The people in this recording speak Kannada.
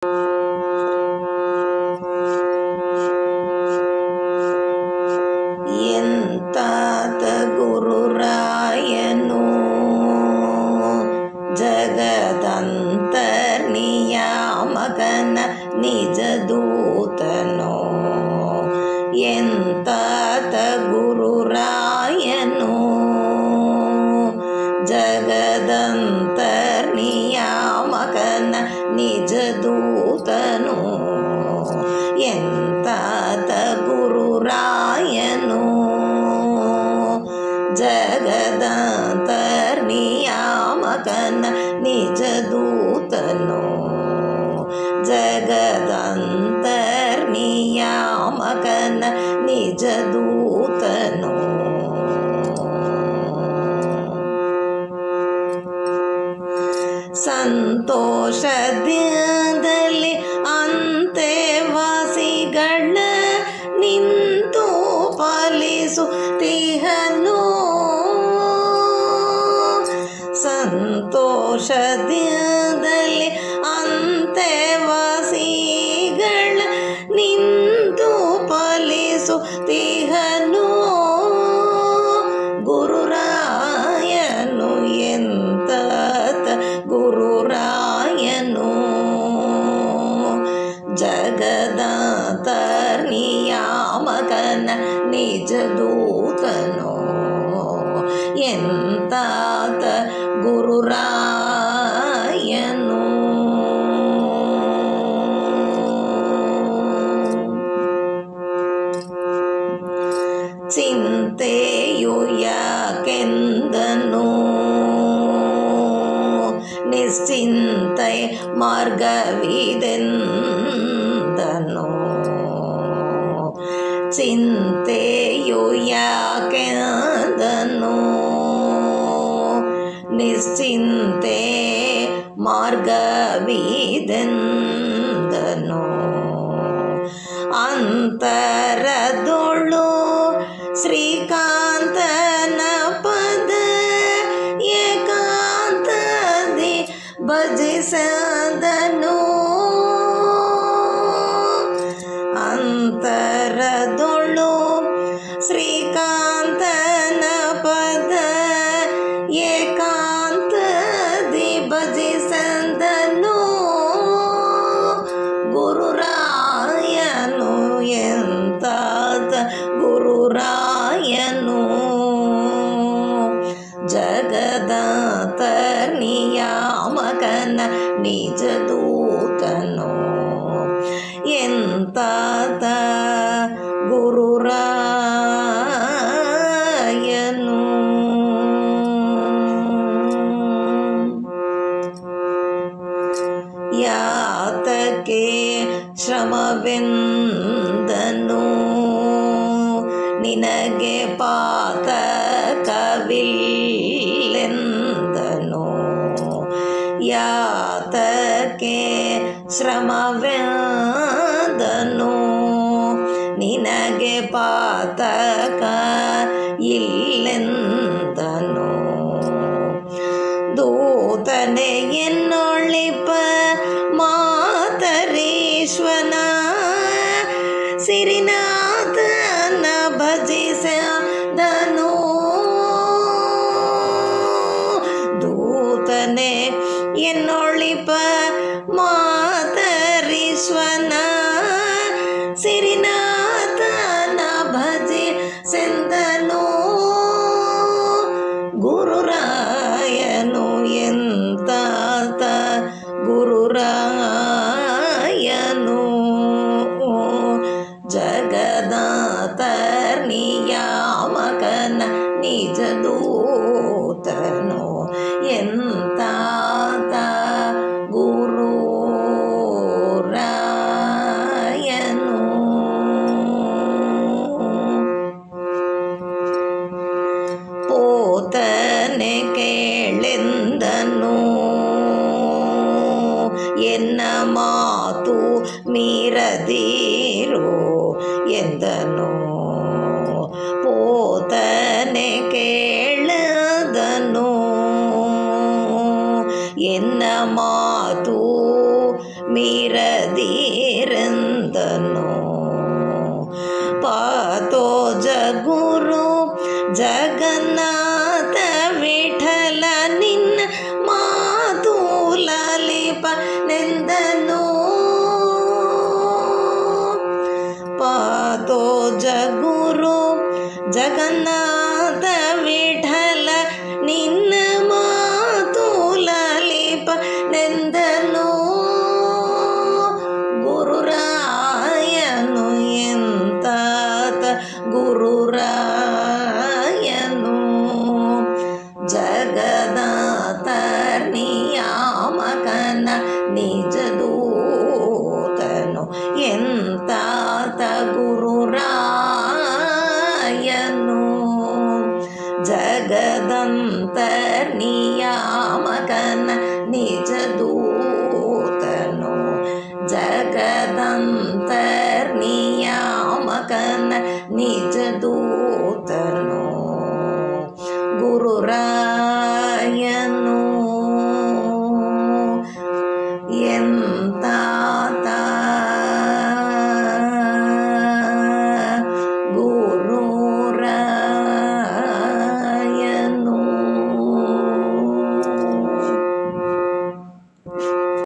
ಎಂತಾತ ಗುರುರಾಯನು ಜಗದಂತರ್ನಿಯಾಮಕನ ನಿಜ ದೂತನೋ. ಎಂತಾತ ಗುರುರಾಯನು ಜಗದಂತರ್ನಿಯಾಮಕನ ನಿಜ ದೂತನೋ. ಎಂತಾತ ಗುರುರಾಯನು ಜಗದಂತರ್ನಿಯಾಮಕನ ನಿಜ ದೂತನೋ. ಜಗದಂತರ್ನಿಯಾಮಕನ ನಿಜ ದೂತನೋ. ಸಂತೋಷದಲ್ಲಿ ಅಂತೆವಾಸಿಗಳ ನಿಂತು ಪಾಲಿಸುತ್ತಿಹನು. ಸಂತೋಷದಲ್ಲಿ ಅಂತೆವಾಸಿಗಳ ನಿಂತು ಪಾಲಿಸುತ್ತಿಹನು. ಗುರುರಾಯನು ಎಂತಾತ ಗುರುರಾಯನು ಜಗದಂತರ್ನಿಯಾಮಕನ ನಿಜ ದೂತನೋ. ಎಂತಾತ ಗುರುರಾಯನು. ಚಿಂತೆಯು ಯಾಕೆಂದನು ನಿಶ್ಚಿಂತೆ ಮಾರ್ಗವಿದೆಂದನು. ಚಿಂತೆಯು ಯಾಕೆಂದನು ನಿಶ್ಚಿಂತೆ ಮಾರ್ಗವಿದೆಂದನು. ಅಂತರದೊಳು ಶ್ರೀಕಾಂತನ ಪದ ಏಕಾಂತದಿ ಭಜಿಸದನು. ಅಂತರದೊಳು ಶ್ರೀಕಾಂತನ ಪದ ಏಕಾಂತದಿ ಭಜಿಸದನು. ಗುರುರಾಯನು ಎಂತಾತ ಗುರುರಾಯನು ಜಗದಂತರ್ನಿಯಾಮಕನ ನಿಜ ದೂತನೋ. ಎಂತಾತ ಗುರುರಾಯನು. ಯಾತಕ್ಕೆ ಶ್ರಮವೆಂದನು ನಿನಗೆ ಪಾತಕವಿಲ್ಲೆಂದನು. ಯಾತಕ್ಕೆ ಶ್ರಮವೆಂದನು ನಿನಗೆ ಪಾತಕ ಇಲ್ಲೆಂದನು. ದೂತನೆ ಎನ್ನೊಳಿಪ ಮಾತರೀಶ್ವನ ಸಿರಿನಾಥನ ಭಜಿಸದನು. ದೂತನೆ ಎನ್ನೊಳಿಪ ಮಾತರೀಶ್ವನ ಸಿರಿನಾಥನ ಭಜಿಸೆಂದನು. ಗುರುರಾಯನು ಎಂತಾತ ಗುರುರಾಯನು ಜಗದಂತರ್ನಿಯಾಮಕನ ನಿಜ ದೂತನೋ. ಎಂತಾತ ಗುರುರಾಯನು. ಪೋತನೆ ಕೇಳೆಂದನು ಎನ್ನ ಮಾತು ಮೀರದಿರು ಎಂದನು. ಪೋತನೆ ಕೇಳದನು ಎನ್ನ ಮಾತು ಮೀರದಿರೆಂದನು. ಪಾತೋ ಜಗುರು ಜಗನ್ನಾಥ ವಿಠಲ ನಿನ್ನ ಮಾತು ಲಾಲಿಪನೆಂದನು. ಪಾತೋ ಜಗುರು ಜಗನ್ನಾಥ ವಿಠಲ ನಿನ್ನ ಮಾತು ಲಾಲಿಪನೆಂದನು. ಗುರುರಾಯನು ಎಂತಾತ ಗುರುರಾಯನು ಜಗದಾತ ನಿಯಾಮಕನ ನಿಜ ದೂತನು ಎಂತಾತ ಗುರುರಾಯನು ಜಗದಂತರ್ನಿಯಾಮಕನ ನಿಜ ದೂತನು ಜಗದಂತರ್ನಿಯಾಮಕನ ನಿಜ ದೂತನು ಗುರುರಾಯನು ಎಂತ